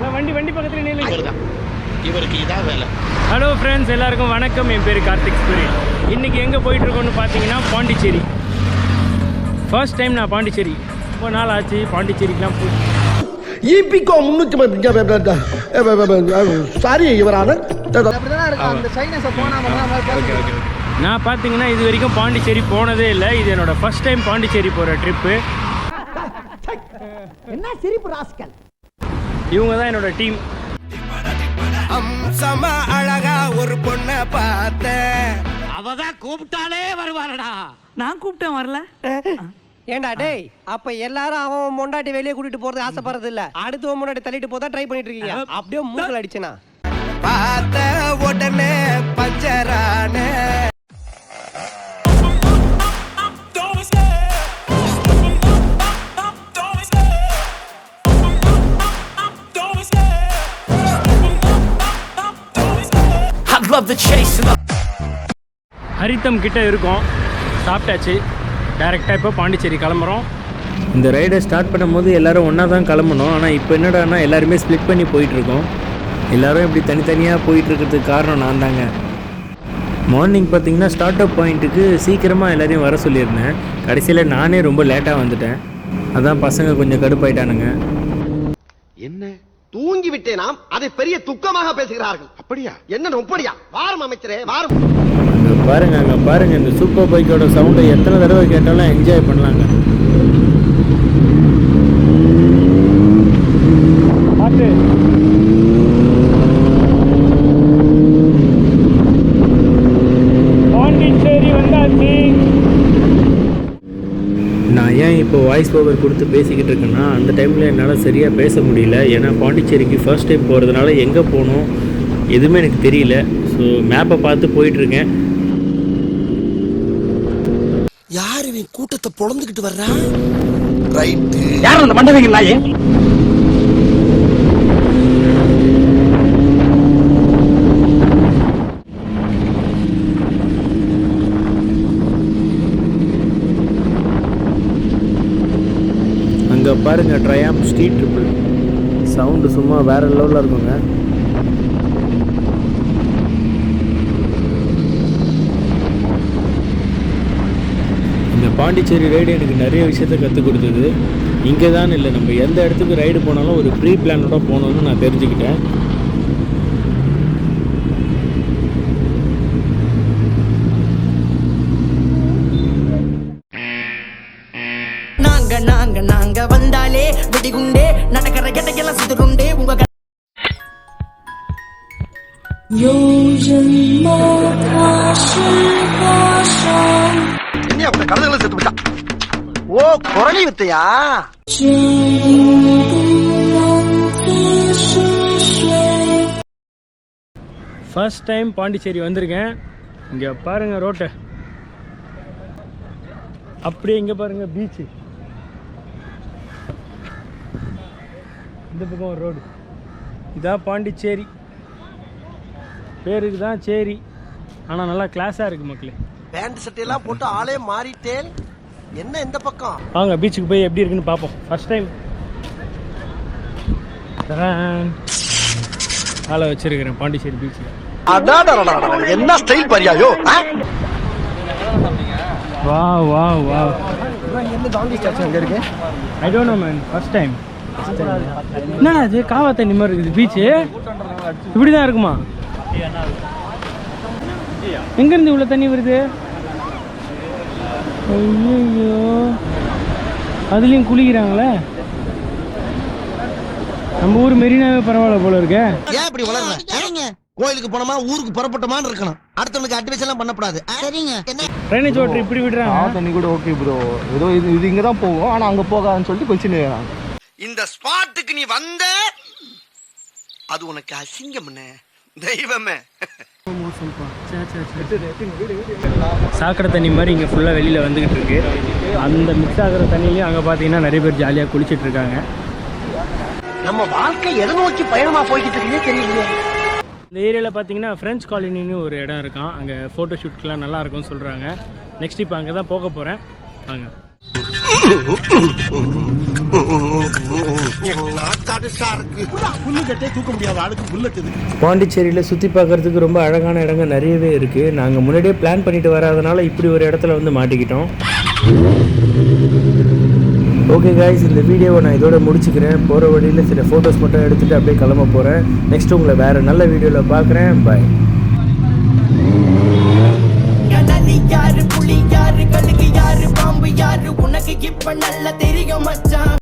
வண்டி பக்கத்துல நில்லுங்க. இவருக்கு இதான் வேலை. ஹலோ ஃப்ரெண்ட்ஸ், எல்லாருக்கும் வணக்கம். என் பேர் கார்த்திக் ஸ்புரி. இன்றைக்கி எங்கே போயிட்டுருக்கோன்னு பார்த்தீங்கன்னா பாண்டிச்சேரி. ஃபர்ஸ்ட் டைம் நான் பாண்டிச்சேரி. ரொம்ப நாள் ஆச்சு பாண்டிச்சேரிக்கெலாம் போய். ஈபிகோ 300 சாரி இவரான நான் பார்த்தீங்கன்னா இது வரைக்கும் பாண்டிச்சேரி போனதே இல்லை. இது என்னோட ஃபர்ஸ்ட் டைம் பாண்டிச்சேரி போகிற ட்ரிப்பு. என்ன சிரிப்பு ராஸ்கல். இவங்க தான் என்னோட டீம். அம்சமா அழகா ஒரு பொண்ணை பார்த்தேன். அவதான் கூப்பிட்டாலே வருவாரடா. நான் கூப்பிட்டேன் வரல. ஏண்டா டேய், அப்ப எல்லாரும் அவன் முண்டாட்டி வெளியே கூட்டிட்டு போறது ஆசைப்படுறது இல்ல, அடுத்து முன்னாடி தள்ளிட்டு போதா ட்ரை பண்ணிட்டு இருக்கீங்க. அப்படியே மூக்கல் அடிச்சனா பார்த்த உடனே பஞ்சரான ஹரித்தம் கிட்ட இருக்கோம். சாப்பிட்டாச்சு. டேரெக்டாக இப்போ பாண்டிச்சேரி கிளம்புறோம். இந்த ரைடை ஸ்டார்ட் பண்ணும்போது எல்லோரும் ஒன்றா தான் கிளம்பணும். ஆனால் இப்போ என்னடானா எல்லாருமே ஸ்ப்ளிட் பண்ணி போயிட்டுருக்கோம். எல்லோரும் இப்படி தனித்தனியாக போயிட்டுருக்கிறதுக்கு காரணம் நான் தாங்க. மார்னிங் பார்த்தீங்கன்னா ஸ்டார்ட் அப் பாயிண்ட்டுக்கு சீக்கிரமாக எல்லோரையும் வர சொல்லியிருந்தேன். கடைசியில் நானே ரொம்ப லேட்டாக வந்துட்டேன். அதான் பசங்க கொஞ்சம் கடுப்பாயிட்டானுங்க. என்ன தூங்கி விட்டேனாம், அதை பெரிய துக்கமாக பேசுகிறார்கள். அப்படியா? என்ன ரொம்படியா? வாரம் அமைச்சரே வாரம். அங்கே பாருங்க இந்த சூப்பர் பைக்கோட சவுண்டை எத்தனை தடவை கேட்டாலும் என்ஜாய் பண்ணலாங்க. பாண்டிச்சேரி வந்தாச்சு. நான் ஏன் இப்போ வாய்ஸ் ஓவர் கொடுத்து பேசிக்கிட்டு இருக்கேன்னா, அந்த டைமில் என்னால் சரியாக பேச முடியல. ஏன்னா பாண்டிச்சேரிக்கு ஃபர்ஸ்ட் டைம் போகிறதுனால எங்கே போகணும் எதுவுமே எனக்கு தெரியல. ஸோ மேப்பை பார்த்து போயிட்டுருக்கேன். யாரு நீ கூட்டத்தை பொழந்துக்கிட்டு வர்றான்? ரைட்டு. யார் அந்த மண்டபங்க நாயே? அங்கே பாருங்கள் ட்ரையாம் ஸ்ட்ரீட் ட்ரிபிள் சவுண்டு சும்மா வேறு லெவலில் இருக்குங்க. இந்த பாண்டிச்சேரி ரைடு எனக்கு நிறைய விஷயத்த கற்றுக் கொடுத்தது. இங்கே தான் இல்லை, நம்ம எந்த இடத்துக்கு ரைடு போனாலும் ஒரு ப்ரீ பிளானோட போகணுன்னு நான் தெரிஞ்சுக்கிட்டேன். நாங்க வந்தாலே வெடிகுண்டே நடக்கிற கெட்டையெல்லாம் சுதுருண்டே உங்க கழுதுகளை செத்து விட்டான். ஓ குரலி வித்தையா? ஃபர்ஸ்ட் டைம் பாண்டிச்சேரி வந்திருக்கேன். இங்கே பாருங்கள் ரோட்டை, அப்படியே இங்கே பாருங்கள் பீச்சு, இந்த பக்கம் ஒரு ரோடு. இதான் பாண்டிச்சேரி. பேருக்கு தான் சேரி, ஆனால் நல்லா கிளாஸாக இருக்குது மக்களே. பேண்ட் சட்டையெல்லாம் போட்டு ஆளே மாறிட்டேன். என்ன இந்த பக்கம்? வாங்க பீச்சுக்கு போய் எப்படி இருக்குன்னு பார்ப்போம். ஃபர்ஸ்ட் டைம் ஆளை வச்சிருக்கிறேன் பாண்டிச்சேரி பீச்சில். என்ன ஸ்டைல் பரியாயோ? வா வா வா. என்ன காந்தி ஸ்டாச்சு அங்கே இருக்கு? I don't know man, first time. என்னடா இது காவா தண்ணி மாதிரி இருக்குது பீச்சு? இப்படி தான் இருக்குமா? எங்கேருந்து இவ்வளோ தண்ணி வருது? ஐயோ, அதுலேயும் குளிக்கிறாங்களே. நம்ம ஊர் மெரினாவே பரவாயில்ல போல இருக்க. ஏன் இப்படி வளர்ற? கோயிலுக்கு போனோமா ஊருக்கு புறப்பட்டோமான்னு இருக்கணும். அடுத்தவனுக்கு அட்வைஸ் எல்லாம் பண்ணக்கூடாது. சரிங்க. ட்ரைனேஜ் வாட்டர் இப்படி விடுறாங்க. தண்ணி கூட ஓகே ப்ரோ, ஏதோ இது இங்கே தான் போகும், ஆனால் அங்கே போகாதுன்னு சொல்லிட்டு கொஞ்சம் இந்த ஸ்பாட்டுக்கு நீ வந்த அது உனக்கு அசிங்கம்னே தெய்வமே. சாக்கடை தண்ணி மாதிரி இங்கே ஃபுல்லாக வெளியில் வந்துக்கிட்டு இருக்கு. அந்த மிக்ஸ் ஆகிற தண்ணிலையும் அங்கே பார்த்தீங்கன்னா நிறைய பேர் ஜாலியாக குளிச்சுட்டு இருக்காங்க. நம்ம வாழ்க்கை எதை நோக்கி பயணமா போய்கிட்டு இருக்கீங்க தெரியலையே. இந்த ஏரியாவில் பார்த்தீங்கன்னா ஃப்ரெஞ்ச் காலனின்னு ஒரு இடம் இருக்கான். அங்கே ஃபோட்டோ ஷூட்க்கெலாம் நல்லா இருக்கும்னு சொல்கிறாங்க. நெக்ஸ்ட் இப்போ அங்கே தான் போக போகிறேன். வாங்க. பாண்டிச்சேரியில் சுற்றி பார்க்குறதுக்கு ரொம்ப அழகான இடங்கள் நிறையவே இருக்குது. நாங்கள் முன்னாடியே பிளான் பண்ணிட்டு வராதனால இப்படி ஒரு இடத்துல வந்து மாட்டிக்கிட்டோம். ஓகே காய்ஸ், இந்த வீடியோவை நான் இதோட முடிச்சுக்கிறேன். போகிற வழியில் சில ஃபோட்டோஸ் மட்டும் எடுத்துகிட்டு அப்படியே கிளம்ப போகிறேன். நெக்ஸ்ட் உங்களை வேறு நல்ல வீடியோவில் பார்க்குறேன். பாய். யாரு புலி யாரு கழுகு யாரு பாம்பு யாரு உனக்கு இப்ப நல்ல தெரியும் மச்சான்.